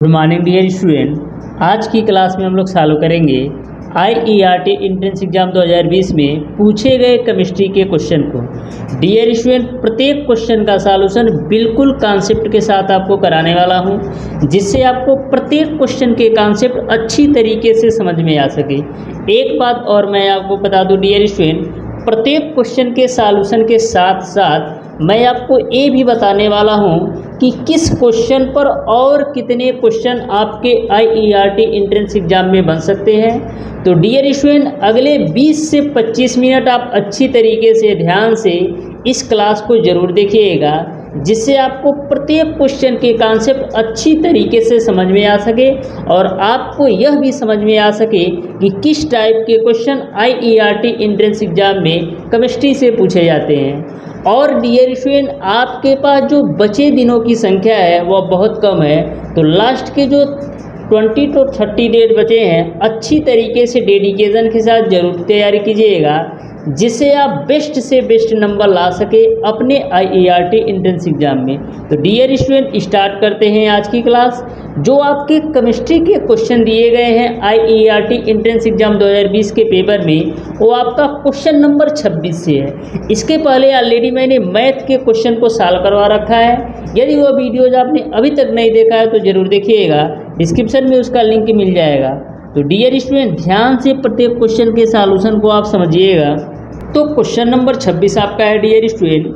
Good morning dear student. आज की class में हम लोग चालू करेंगे IERT एंट्रेंस एग्जाम 2020 में पूछे गए केमिस्ट्री के क्वेश्चन को। डियर स्टूडेंट, प्रत्येक क्वेश्चन का सॉल्यूशन बिल्कुल कॉन्सेप्ट के साथ आपको कराने वाला हूं, जिससे आपको प्रत्येक क्वेश्चन के कॉन्सेप्ट अच्छी तरीके से समझ में आ सके। एक बात और मैं आपको बता दूं डियर स्टूडेंट, प्रत्येक क्वेश्चन के सॉल्यूशन के साथ साथ मैं आपको ये भी बताने वाला हूं कि किस क्वेश्चन पर और कितने क्वेश्चन आपके IERT एंट्रेंस एग्जाम में बन सकते हैं। तो डियर स्टूडेंट, अगले 20 से 25 मिनट आप अच्छी तरीके से ध्यान से इस क्लास को ज़रूर देखिएगा, जिससे आपको प्रत्येक क्वेश्चन के कॉन्सेप्ट अच्छी तरीके से समझ में आ सके और आपको यह भी समझ में आ सके कि किस टाइप के क्वेश्चन IERT एंट्रेंस एग्जाम में केमिस्ट्री से पूछे जाते हैं। और डियर स्टूडेंट, आपके पास जो बचे दिनों की संख्या है वह बहुत कम है, तो लास्ट के जो 20 to 30 डेज बचे हैं, अच्छी तरीके से डेडिकेशन के साथ ज़रूर तैयारी कीजिएगा, जिससे आप बेस्ट से बेस्ट नंबर ला सके अपने IERT एंट्रेंस एग्जाम में। तो डियर स्टूडेंट, स्टार्ट करते हैं आज की क्लास। जो आपके केमिस्ट्री के क्वेश्चन दिए गए हैं IERT एंट्रेंस एग्जाम 2020 के पेपर में, वो आपका क्वेश्चन नंबर 26 से है। इसके पहले ऑलरेडी मैंने मैथ के क्वेश्चन को सॉल्व करवा रखा है। यदि वो वीडियोज आपने अभी तक नहीं देखा है तो ज़रूर देखिएगा, डिस्क्रिप्शन में उसका लिंक मिल जाएगा। तो डियर स्टूडेंट, ध्यान से प्रत्येक क्वेश्चन के सॉल्यूशन को आप समझिएगा। तो क्वेश्चन नंबर 26 आपका है डियर स्टूडेंट,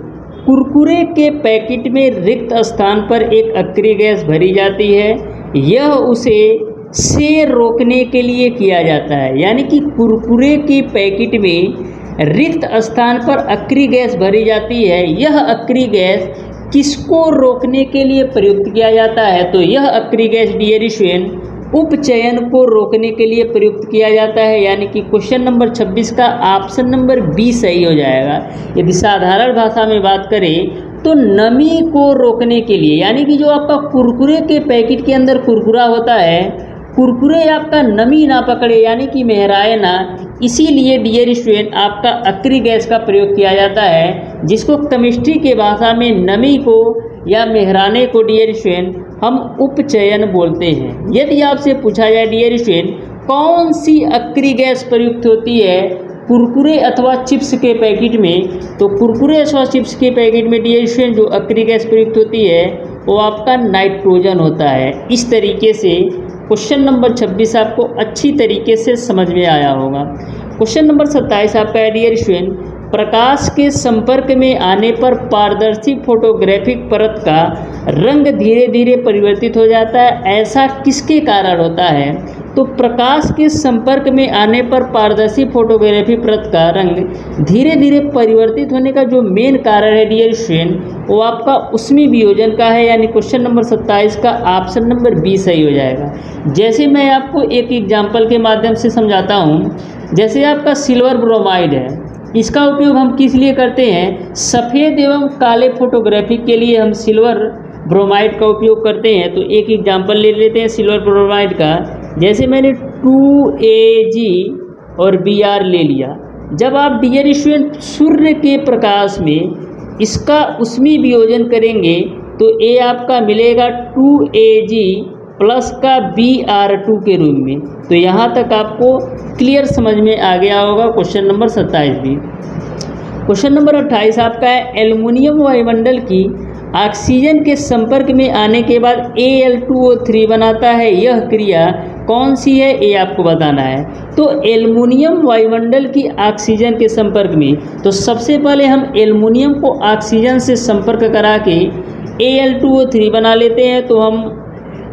कुरकुरे के पैकेट में रिक्त स्थान पर एक अक्रिय गैस भरी जाती है, यह उसे रोकने के लिए किया जाता है। यानी कि कुरकुरे के पैकेट में रिक्त स्थान पर अक्रिय गैस भरी जाती है, यह अक्रिय गैस किसको रोकने के लिए प्रयुक्त किया जाता है? तो यह अक्रिय गैस डियर स्टूडेंट उपचयन को रोकने के लिए प्रयुक्त किया जाता है। यानी कि क्वेश्चन नंबर 26 का ऑप्शन नंबर बी सही हो जाएगा। यदि साधारण भाषा में बात करें तो नमी को रोकने के लिए, यानी कि जो आपका कुरकुरे के पैकेट के अंदर कुरकुरा होता है, कुरकुरे आपका नमी ना पकड़े यानी कि महराए ना, इसीलिए डियर स्टूडेंट आपका अक्रिय गैस का प्रयोग किया जाता है, जिसको केमिस्ट्री के भाषा में नमी को या महराने को डियर स्टूडेंट हम उपचयन बोलते हैं। यदि आपसे पूछा जाए डियर स्टूडेंट कौन सी अक्रिय गैस प्रयुक्त होती है कुरकुरे अथवा चिप्स के पैकेट में, तो कुरकुरे अथवा चिप्स के पैकेट में डियर स्टूडेंट जो अक्रिय गैस प्रयुक्त होती है वो आपका नाइट्रोजन होता है। इस तरीके से क्वेश्चन नंबर 26 आपको अच्छी तरीके से समझ में आया होगा। क्वेश्चन नंबर 27 आपका है डियर स्टूडेंट, प्रकाश के संपर्क में आने पर पारदर्शी फोटोग्राफिक परत का रंग धीरे धीरे परिवर्तित हो जाता है, ऐसा किसके कारण होता है? तो प्रकाश के संपर्क में आने पर पारदर्शी फोटोग्राफी परत का रंग धीरे धीरे परिवर्तित होने का जो मेन कारण है डियर स्टूडेंट वो आपका उष्मीय वियोजन का है। यानी क्वेश्चन नंबर 27 का ऑप्शन नंबर बी सही हो जाएगा। जैसे मैं आपको एक एग्जाम्पल के माध्यम से समझाता हूँ, जैसे आपका सिल्वर ब्रोमाइड है, इसका उपयोग हम किस लिए करते हैं? सफ़ेद एवं काले फोटोग्राफी के लिए हम सिल्वर ब्रोमाइड का उपयोग करते हैं। तो एक एग्जांपल ले लेते हैं सिल्वर ब्रोमाइड का। जैसे मैंने 2Ag और Br ले लिया। जब आप डियर स्टूडेंट सूर्य के प्रकाश में इसका उष्मीय वियोजन करेंगे तो ये आपका मिलेगा 2Ag प्लस का Br2 के रूप में। तो यहाँ तक आपको क्लियर समझ में आ गया होगा क्वेश्चन नंबर 27 भी। क्वेश्चन नंबर 28 आपका है, एल्युमिनियम वायुमंडल की ऑक्सीजन के संपर्क में आने के बाद Al2O3 बनाता है, यह क्रिया कौन सी है ये आपको बताना है। तो एल्युमिनियम वायुमंडल की ऑक्सीजन के संपर्क में, तो सबसे पहले हम एल्युमिनियम को ऑक्सीजन से संपर्क करा के Al2O3 बना लेते हैं। तो हम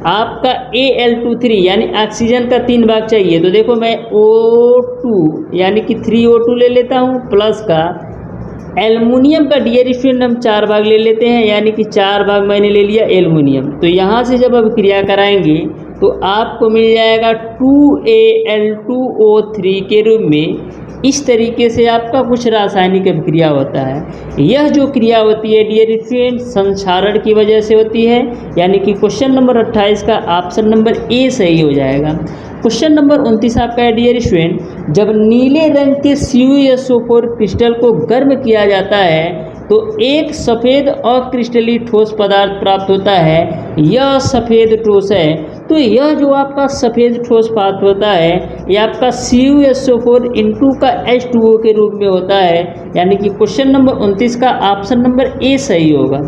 आपका Al2O3 यानी ऑक्सीजन का 3 भाग चाहिए, तो देखो मैं O2 यानी कि 3O2 ले लेता हूँ, प्लस का एल्युमिनियम का डियर स्टूडेंट हम 4 भाग ले लेते हैं, यानी कि 4 भाग मैंने ले लिया एल्युमिनियम। तो यहाँ से जब अब क्रिया कराएंगे तो आपको मिल जाएगा 2Al2O3 के रूप में। इस तरीके से आपका कुछ रासायनिक अभिक्रिया होता है। यह जो क्रिया होती है डियर स्टूडेंट संक्षारण की वजह से होती है। यानी कि क्वेश्चन नंबर 28 का ऑप्शन नंबर ए सही हो जाएगा। क्वेश्चन नंबर 29 आपका है डियर स्टूडेंट, जब नीले रंग के CuSO4 क्रिस्टल को गर्म किया जाता है तो एक सफ़ेद अक्रिस्टलीय ठोस पदार्थ प्राप्त होता है, यह सफ़ेद ठोस है। तो यह जो आपका सफ़ेद ठोस पदार्थ होता है ये आपका CuSO4 इंटू का H2O के रूप में होता है, यानी कि क्वेश्चन नंबर 29 का ऑप्शन नंबर ए सही होगा।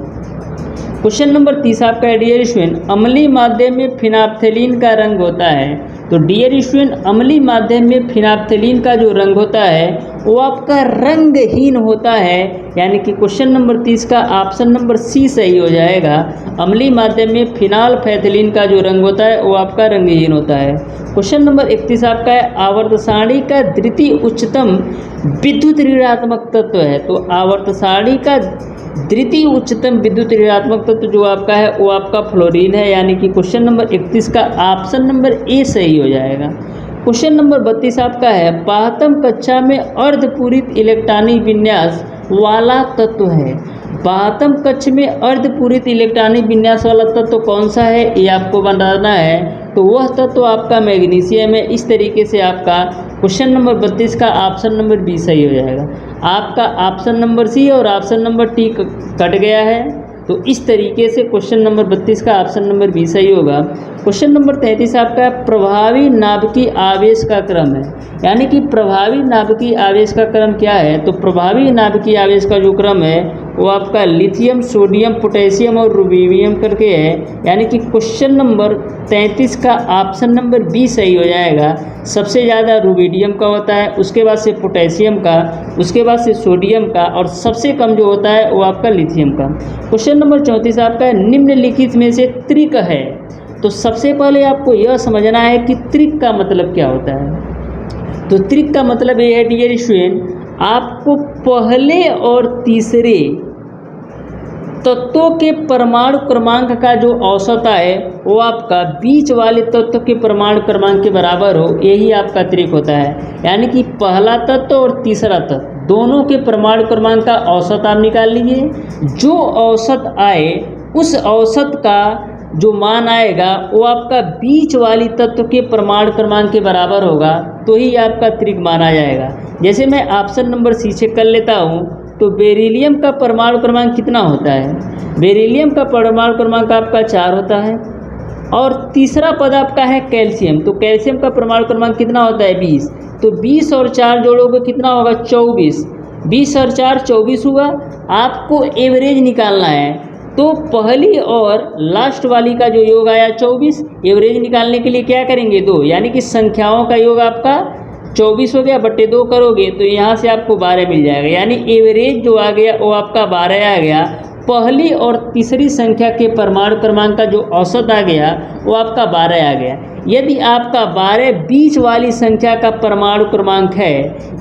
क्वेश्चन नंबर 30 आपका डियर स्टूडेंट, अम्लीय माध्यम में फिनाप्थेलीन का रंग होता है। तो डियर स्टूडेंट, अम्लीय माध्यम में फिनाप्थेलीन का जो रंग होता है वो आपका रंगहीन होता है, यानी कि क्वेश्चन नंबर 30 का ऑप्शन नंबर सी सही हो जाएगा। अम्लीय माध्यम में फिनाल्फैथिलीन का जो रंग होता है वो आपका रंगहीन होता है। क्वेश्चन नंबर 31 आपका है, आवर्त सारणी का द्वितीय उच्चतम विद्युत ऋणात्मक तत्व है। तो आवर्त सारणी का द्वितीय उच्चतम विद्युत ऋणात्मक तत्व जो आपका है वो आपका फ्लोरीन है, यानी कि क्वेश्चन नंबर 31 का ऑप्शन नंबर ए सही हो जाएगा। क्वेश्चन नंबर 32 आपका है, 5वीं कक्षा में अर्धपूरित इलेक्ट्रॉनिक विन्यास वाला तत्व है। 5वीं कक्षा में अर्धपूरित इलेक्ट्रॉनिक विन्यास वाला तत्व कौन सा है ये आपको बताना है। तो वह तत्व आपका मैग्नीशियम है। इस तरीके से आपका क्वेश्चन नंबर 32 का ऑप्शन नंबर बी सही हो जाएगा। आपका ऑप्शन नंबर सी और ऑप्शन नंबर टी कट गया है, तो इस तरीके से क्वेश्चन नंबर 32 का ऑप्शन नंबर बी सही होगा। क्वेश्चन नंबर 33 आपका प्रभावी नाभिकीय आवेश का क्रम है, यानी कि प्रभावी नाभिकीय आवेश का क्रम क्या है। तो प्रभावी नाभिकीय आवेश का जो क्रम है वो आपका लिथियम, सोडियम, पोटेशियम और रुबिडियम करके है, यानी कि क्वेश्चन नंबर 33 का ऑप्शन नंबर बी सही हो जाएगा। सबसे ज़्यादा रुबिडियम का होता है, उसके बाद से पोटेशियम का, उसके बाद से सोडियम का, और सबसे कम जो होता है वो आपका लिथियम का। क्वेश्चन नंबर 34 आपका निम्नलिखित में से त्रिक है। तो सबसे पहले आपको यह समझना है कि त्रिक का मतलब क्या होता है। तो त्रिक का मतलब ये है डियर स्टूडेंट, आपको पहले और तीसरे तत्वों के परमाणु क्रमांक का जो औसत है वो आपका बीच वाले तत्व के परमाणु क्रमांक के बराबर हो, यही आपका त्रिक होता है। यानी कि पहला तत्व और तीसरा तत्व दोनों के परमाणु क्रमांक का औसत आप निकाल लीजिए। जो औसत आए उस औसत का जो मान आएगा वो आपका बीच वाली तत्व के परमाणु क्रमांक के बराबर होगा, तो ही आपका त्रिक माना जाएगा। जैसे मैं ऑप्शन नंबर सी चेक कर लेता हूँ, तो बेरिलियम का परमाणु क्रमांक कितना होता है। बेरिलियम का परमाणु क्रमांक आपका 4 होता है, और तीसरा पद आपका है कैल्शियम। तो कैल्शियम का परमाणु क्रमांक कितना होता है 20। तो 20 और 4 जोड़ोगे कितना होगा 24। 20 और 4 24 हुआ। आपको एवरेज निकालना है, तो पहली और लास्ट वाली का जो योग आया 24, एवरेज निकालने के लिए क्या करेंगे 2, यानी कि संख्याओं का योग आपका 24 हो गया, बट्टे 2 करोगे तो यहाँ से आपको 12 मिल जाएगा, यानी एवरेज जो आ गया वो आपका 12 आ गया। पहली और तीसरी संख्या के परमाणु क्रमांक का जो औसत आ गया वो आपका 12 आ गया। यदि आपका 12 बीच वाली संख्या का परमाणु क्रमांक है,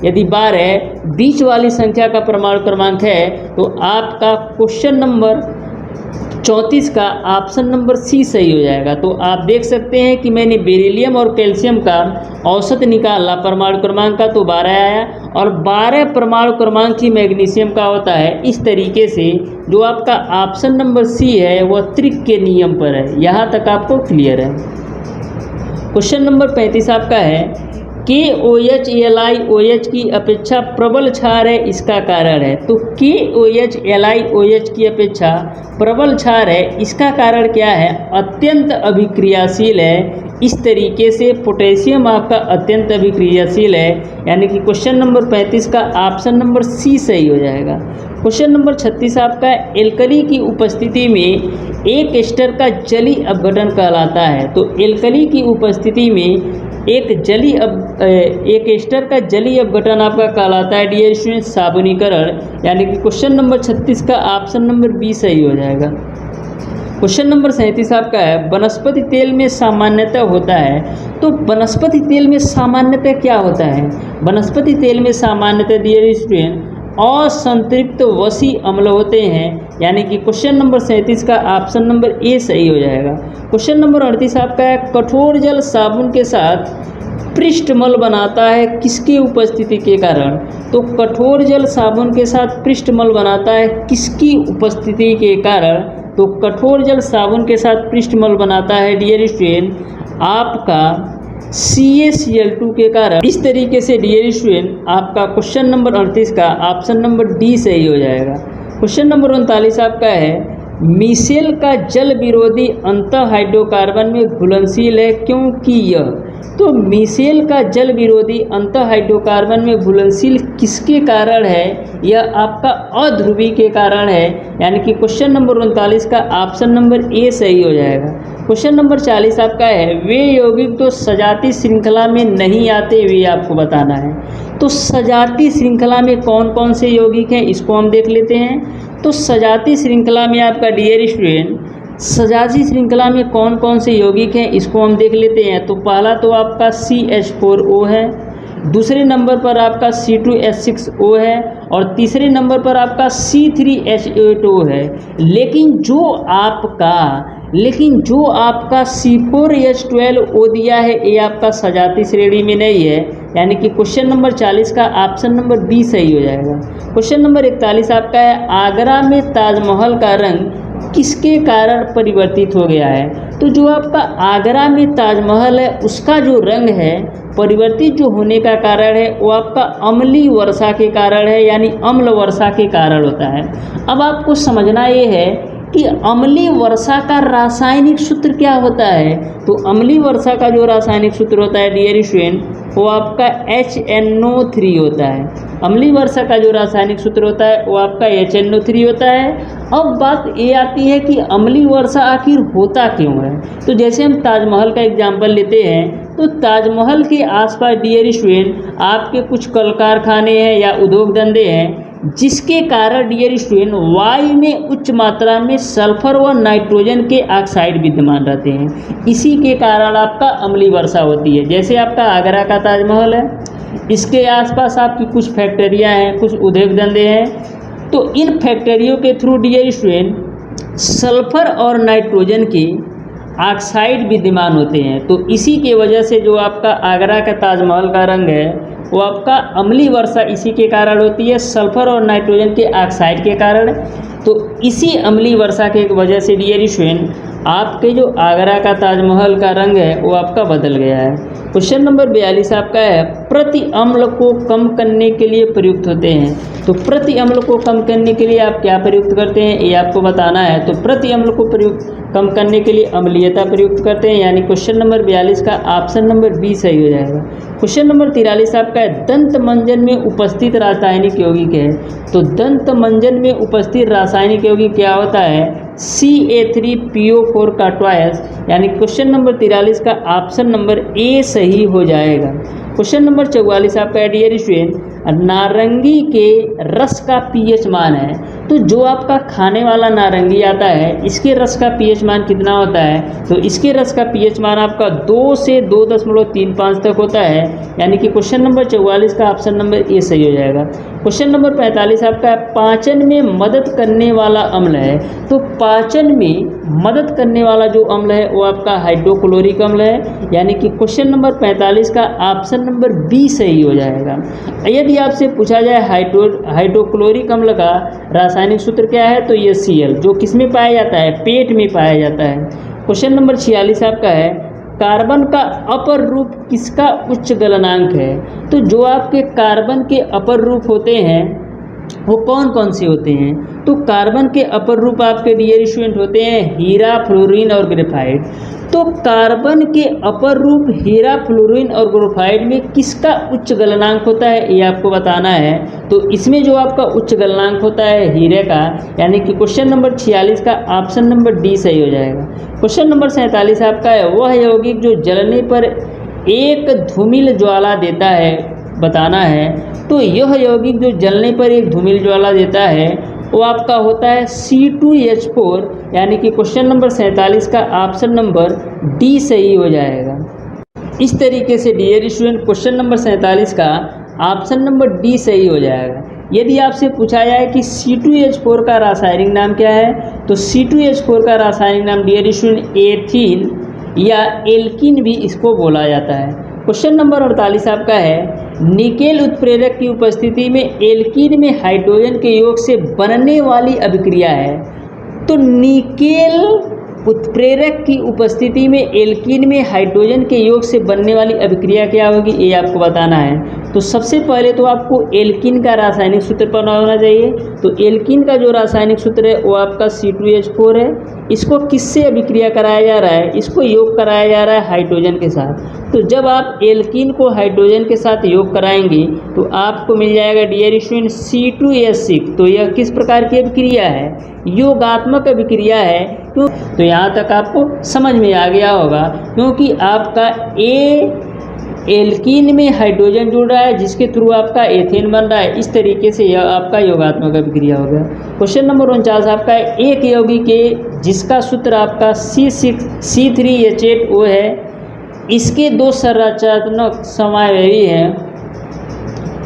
यदि 12 बीच वाली संख्या का परमाणु क्रमांक है, तो आपका क्वेश्चन नंबर 34 का ऑप्शन नंबर सी सही हो जाएगा। तो आप देख सकते हैं कि मैंने बेरिलियम और कैल्शियम का औसत निकाला परमाणु क्रमांक का, तो 12 आया, और 12 परमाणु क्रमांक ही मैग्नीशियम का होता है। इस तरीके से जो आपका ऑप्शन नंबर सी है वह त्रिक के नियम पर है। यहाँ तक आपको क्लियर है। क्वेश्चन नंबर 35 आपका है, KOH LiOH की अपेक्षा प्रबल क्षार है, इसका कारण है। तो KOH LiOH की अपेक्षा प्रबल क्षार है, इसका कारण क्या है। अत्यंत अभिक्रियाशील है। इस तरीके से पोटेशियम आपका अत्यंत अभिक्रियाशील है, यानी कि क्वेश्चन नंबर 35 का ऑप्शन नंबर सी सही हो जाएगा। क्वेश्चन नंबर 36 आपका एल्कली की उपस्थिति में एक एस्टर का जलीय अपघटन कहलाता है। तो एल्कली की उपस्थिति में एक एस्टर का जलीय अपघटन आपका कहलाता है डियर स्टूडेंट साबुनीकरण, यानी कि क्वेश्चन नंबर 36 का ऑप्शन नंबर बी सही हो जाएगा। क्वेश्चन नंबर 37 आपका है, वनस्पति तेल में सामान्यतः होता है। तो वनस्पति तेल में सामान्यतः क्या होता है। वनस्पति तेल में सामान्यतः डियर स्टूडेंट असंतृप्त वसी अम्ल होते हैं, यानी कि क्वेश्चन नंबर 37 का ऑप्शन नंबर ए सही हो जाएगा। क्वेश्चन नंबर 38 आपका है, कठोर जल साबुन के साथ पृष्ठमल बनाता है, किसकी उपस्थिति के कारण। तो कठोर जल साबुन के साथ पृष्ठमल बनाता है, किसकी उपस्थिति के कारण। तो कठोर जल साबुन के साथ पृष्ठमल बनाता है डियर स्टूडेंट आपका CaCl2 के कारण। इस तरीके से डियर स्टूडेंट आपका क्वेश्चन नंबर 38 का ऑप्शन नंबर डी सही हो जाएगा। क्वेश्चन नंबर 39 आपका है, मीसेल का जल विरोधी अंतः हाइड्रोकार्बन में घुलनशील है क्योंकि यह। तो मीसेल का जल विरोधी अंतः हाइड्रोकार्बन में घुलनशील किसके कारण है? यह आपका अध्रुवी के कारण है, यानी कि क्वेश्चन नंबर 39 का ऑप्शन नंबर ए सही हो जाएगा। क्वेश्चन नंबर 40 आपका है, वे यौगिक तो सजाती श्रृंखला में नहीं आते, वे आपको बताना है। तो सजाती श्रृंखला में कौन कौन से यौगिक हैं इसको हम देख लेते हैं। तो सजाती श्रृंखला में आपका डियर स्टूडेंट, सजाती श्रृंखला में कौन कौन से यौगिक हैं इसको हम देख लेते हैं। तो पहला तो आपका CH4O है, दूसरे नंबर पर आपका C2H6O है और तीसरे नंबर पर आपका C3H8O है। लेकिन जो आपका C4H12O दिया है ये आपका सजाती श्रेणी में नहीं है, यानी कि क्वेश्चन नंबर 40 का ऑप्शन नंबर बी सही हो जाएगा। क्वेश्चन नंबर 41 आपका है, आगरा में ताजमहल का रंग किसके कारण परिवर्तित हो गया है? तो जो आपका आगरा में ताजमहल है उसका जो रंग है परिवर्तित जो होने का कारण है वो आपका अम्लीय वर्षा के कारण है, यानी अम्ल वर्षा के कारण होता है। अब आपको समझना ये है कि अम्लीय वर्षा का रासायनिक सूत्र क्या होता है। तो अम्लीय वर्षा का जो रासायनिक सूत्र होता है डियर स्टूडेंट वो आपका HNO3 होता है। अम्लीय वर्षा का जो रासायनिक सूत्र होता है वो आपका HNO3 होता है। अब बात ये आती है कि अम्लीय वर्षा आखिर होता क्यों है। तो जैसे हम ताजमहल का एग्जाम्पल लेते हैं, तो ताजमहल के आसपास डियर स्टूडेंट आपके कुछ कल कारखाने हैं या उद्योग धंधे हैं, जिसके कारण डियर स्टूडेंट वायु में उच्च मात्रा में सल्फर व नाइट्रोजन के ऑक्साइड विद्यमान रहते हैं। इसी के कारण आपका अम्लीय वर्षा होती है। जैसे आपका आगरा का ताजमहल है, इसके आसपास आपकी कुछ फैक्ट्रियाँ हैं, कुछ उद्योग धंधे हैं, तो इन फैक्ट्रियों के थ्रू डियर स्टूडेंट सल्फर और नाइट्रोजन के ऑक्साइड विद्यमान होते हैं। तो इसी के वजह से जो आपका आगरा का ताजमहल का रंग है वो आपका अम्लीय वर्षा इसी के कारण होती है, सल्फर और नाइट्रोजन के ऑक्साइड के कारण। तो इसी अम्लीय वर्षा के वजह से डियर स्टूडेंट आपके जो आगरा का ताजमहल का रंग है वो आपका बदल गया है। क्वेश्चन नंबर 42 आपका है, प्रति अम्ल को कम करने के लिए प्रयुक्त होते हैं। तो प्रति अम्ल को कम करने के लिए आप क्या प्रयुक्त करते हैं ये आपको बताना है। तो प्रति अम्ल को कम करने के लिए अम्लीयता प्रयुक्त करते हैं, यानी क्वेश्चन नंबर 42 का ऑप्शन नंबर बी सही हो जाएगा। क्वेश्चन नंबर 43 आपका है, दंत मंजन में उपस्थित रासायनिक यौगिक है। तो दंत मंजन में उपस्थित रासायनिक यौगिक क्या होता है? CA3PO4 का ट्वाइस, यानी क्वेश्चन नंबर 43 का ऑप्शन नंबर ए सही हो जाएगा। क्वेश्चन नंबर 44 आपका डियर स्टूडेंट, नारंगी के रस का pH मान है। तो जो आपका खाने वाला नारंगी आता है इसके रस का pH मान कितना होता है? तो इसके रस का pH मान आपका 2 से 2.35 तक होता है, यानी कि क्वेश्चन नंबर 44 का ऑप्शन नंबर ए सही हो जाएगा। क्वेश्चन नंबर 45 आपका पाचन में मदद करने वाला अम्ल है। तो पाचन में मदद करने वाला जो अम्ल है वो आपका हाइड्रोक्लोरिक अम्ल है, यानी कि क्वेश्चन नंबर 45 का ऑप्शन नंबर बी सही हो जाएगा। यदि आपसे पूछा जाए हाइड्रोक्लोरिक अम्ल का रासायनिक सूत्र क्या है, तो ये Cl, जो किस में पाया जाता है? पेट में पाया जाता है। क्वेश्चन नंबर 46 आपका है, कार्बन का अपर रूप किसका उच्च गलनांक है? तो जो आपके कार्बन के अपर रूप होते हैं वो कौन कौन से होते हैं? तो कार्बन के अपर रूप आपके डियर स्टूडेंट होते हैं हीरा, फ्लोरीन और ग्रेफाइट। तो कार्बन के अपर रूप हीरा, फ्लोरीन और ग्रेफाइट में किसका उच्च गलनांक होता है ये आपको बताना है। तो इसमें जो आपका उच्च गलनांक होता है हीरे का, यानी कि क्वेश्चन नंबर 46 का ऑप्शन नंबर डी सही हो जाएगा। क्वेश्चन नंबर 47 आपका है, वह यौगिक जो जलने पर एक धूमिल ज्वाला देता है, बताना है। तो यह यौगिक जो जलने पर एक धूमिल ज्वाला देता है वो आपका होता है C2H4, यानी कि क्वेश्चन नंबर 47 का ऑप्शन नंबर डी सही हो जाएगा। इस तरीके से डियर स्टूडेंट क्वेश्चन नंबर 47 का ऑप्शन नंबर डी सही हो जाएगा। यदि आपसे पूछा जाए कि C2H4 का रासायनिक नाम क्या है, तो C2H4 का रासायनिक नाम डियर स्टूडेंट एथिल या एल्किन भी इसको बोला जाता है। क्वेश्चन नंबर 48 आपका है, निकेल उत्प्रेरक की उपस्थिति में एल्कीन में हाइड्रोजन के योग से बनने वाली अभिक्रिया है। तो निकेल उत्प्रेरक की उपस्थिति में एल्कीन में हाइड्रोजन के योग से बनने वाली अभिक्रिया क्या होगी ये आपको बताना है। तो सबसे पहले तो आपको एल्कीन का रासायनिक सूत्र पता होना चाहिए। तो एल्कीन का जो रासायनिक सूत्र है वो आपका C2H4 है। इसको किससे अभिक्रिया कराया जा रहा है? इसको योग कराया जा रहा है हाइड्रोजन के साथ। तो जब आप एल्कीन को हाइड्रोजन के साथ योग कराएंगे तो आपको मिल जाएगा डियर स्टूडेंट C2H6। तो यह किस प्रकार की अभिक्रिया है? योगात्मक अभिक्रिया है। क्यों? तो यहाँ तक आपको समझ में आ गया होगा, क्योंकि आपका एल्कीन में हाइड्रोजन जुड़ रहा है जिसके थ्रू आपका एथेन बन रहा है। इस तरीके से यह आपका योगात्मक अभिक्रिया हो गया। क्वेश्चन नंबर 49 आपका एक यौगिक के जिसका सूत्र आपका C3H8O है, इसके दो संरचनात्मक समावयवी हैं,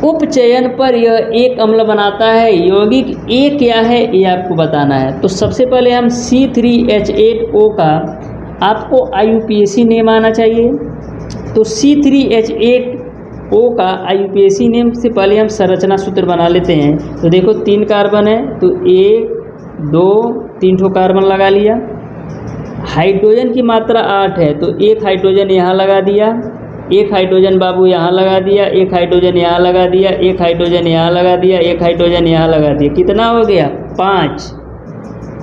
उपचयन पर यह एक अम्ल बनाता है। यौगिक ए क्या है ये आपको बताना है। तो सबसे पहले हम C3H8O का आपको IUPAC नेम आना चाहिए। तो C3H8O का IUPAC नेम से पहले हम संरचना सूत्र बना लेते हैं। तो देखो 3 कार्बन है, तो 1 2 3 ठो कार्बन लगा लिया। हाइड्रोजन की मात्रा 8 है, तो एक हाइड्रोजन यहाँ लगा दिया, एक हाइड्रोजन बाबू यहाँ लगा दिया, एक हाइड्रोजन यहाँ लगा दिया, एक हाइड्रोजन यहाँ लगा दिया, एक हाइड्रोजन यहाँ लगा दिया। कितना हो गया? 5।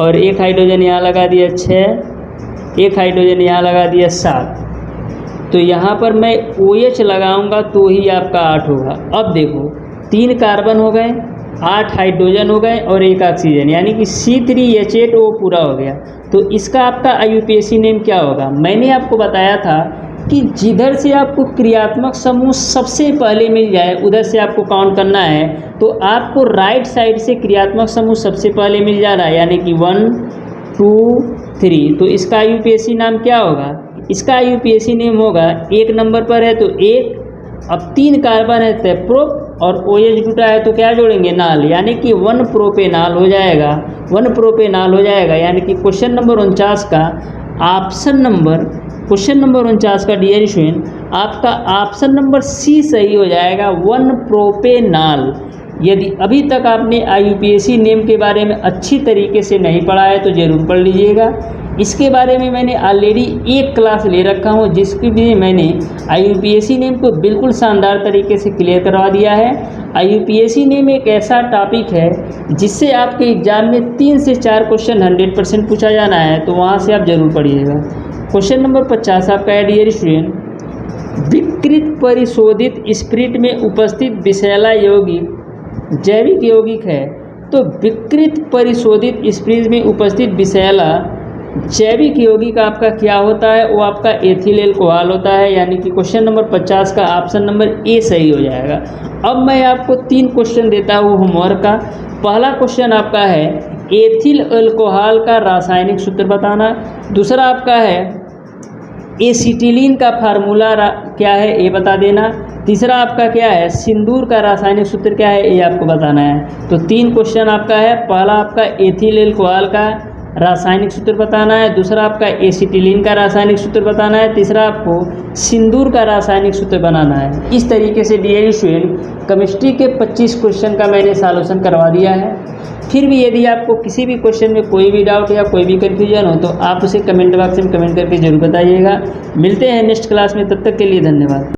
और एक हाइड्रोजन यहाँ लगा दिया 6, एक हाइड्रोजन यहाँ लगा दिया 7। तो यहाँ पर मैं OH लगाऊंगा तो ही आपका 8 होगा। अब देखो 3 कार्बन हो गए, 8 हाइड्रोजन हो गए और 1 ऑक्सीजन, यानी कि C3H8O पूरा हो गया। तो इसका आपका IUPAC नेम क्या होगा? मैंने आपको बताया था कि जिधर से आपको क्रियात्मक समूह सबसे पहले मिल जाए उधर से आपको काउंट करना है। तो आपको राइट साइड से क्रियात्मक समूह सबसे पहले मिल जा रहा है, यानी कि 1 2 3। तो इसका IUPAC नाम क्या होगा? इसका IUPAC नेम होगा, 1 नंबर पर है तो 1, अब 3 कार्बन है तो प्रोप और OH जुटा है तो क्या जोड़ेंगे? नाल, यानी कि 1 प्रोपेनाल हो जाएगा, 1 प्रोपेनाल हो जाएगा। यानी कि क्वेश्चन नंबर 49 का ऑप्शन नंबर, क्वेश्चन नंबर 49 का डियर स्टूडेंट आपका ऑप्शन नंबर C सही हो जाएगा, 1 प्रोपेनाल। यदि अभी तक आपने IUPAC नेम के बारे में अच्छी तरीके से नहीं पढ़ा है तो ज़रूर पढ़ लीजिएगा। इसके बारे में मैंने ऑलरेडी एक क्लास ले रखा हूँ जिसके भी मैंने IUPAC नेम को बिल्कुल शानदार तरीके से क्लियर करवा दिया है। IUPAC नेम एक ऐसा टॉपिक है जिससे आपके एग्ज़ाम में 3 से 4 क्वेश्चन 100% पूछा जाना है, तो वहाँ से आप ज़रूर पढ़िएगा। क्वेश्चन नंबर 50 आपका है डियर स्टूडेंट, विकृत परिशोधित स्प्रिट में उपस्थित विषैला यौगिक जैविक यौगिक है। तो विकृत परिशोधित स्प्रिट में उपस्थित विषैला जैविक यौगिक आपका क्या होता है? वो आपका एथिल एल्कोहल होता है। यानी कि क्वेश्चन नंबर 50 का ऑप्शन नंबर A सही हो जाएगा। अब मैं आपको 3 क्वेश्चन देता हूँ होमवर्क का। पहला क्वेश्चन आपका है एथिल एल्कोहल का रासायनिक सूत्र बताना। दूसरा आपका है एसिटिलीन का फार्मूला क्या है ये बता देना। तीसरा आपका क्या है? सिंदूर का रासायनिक सूत्र क्या है ये आपको बताना है। तो 3 क्वेश्चन आपका है। पहला आपका एथिल एल्कोहल का रासायनिक सूत्र बताना है, दूसरा आपका एसिटिलीन का रासायनिक सूत्र बताना है, तीसरा आपको सिंदूर का रासायनिक सूत्र बनाना है। इस तरीके से डियर स्टूडेंट केमिस्ट्री के 25 क्वेश्चन का मैंने सॉल्यूशन करवा दिया है। फिर भी यदि आपको किसी भी क्वेश्चन में कोई भी डाउट या कोई भी कन्फ्यूजन हो तो आप उसे कमेंट बॉक्स में कमेंट करके जरूर बताइएगा। मिलते हैं नेक्स्ट क्लास में, तब तक के लिए धन्यवाद।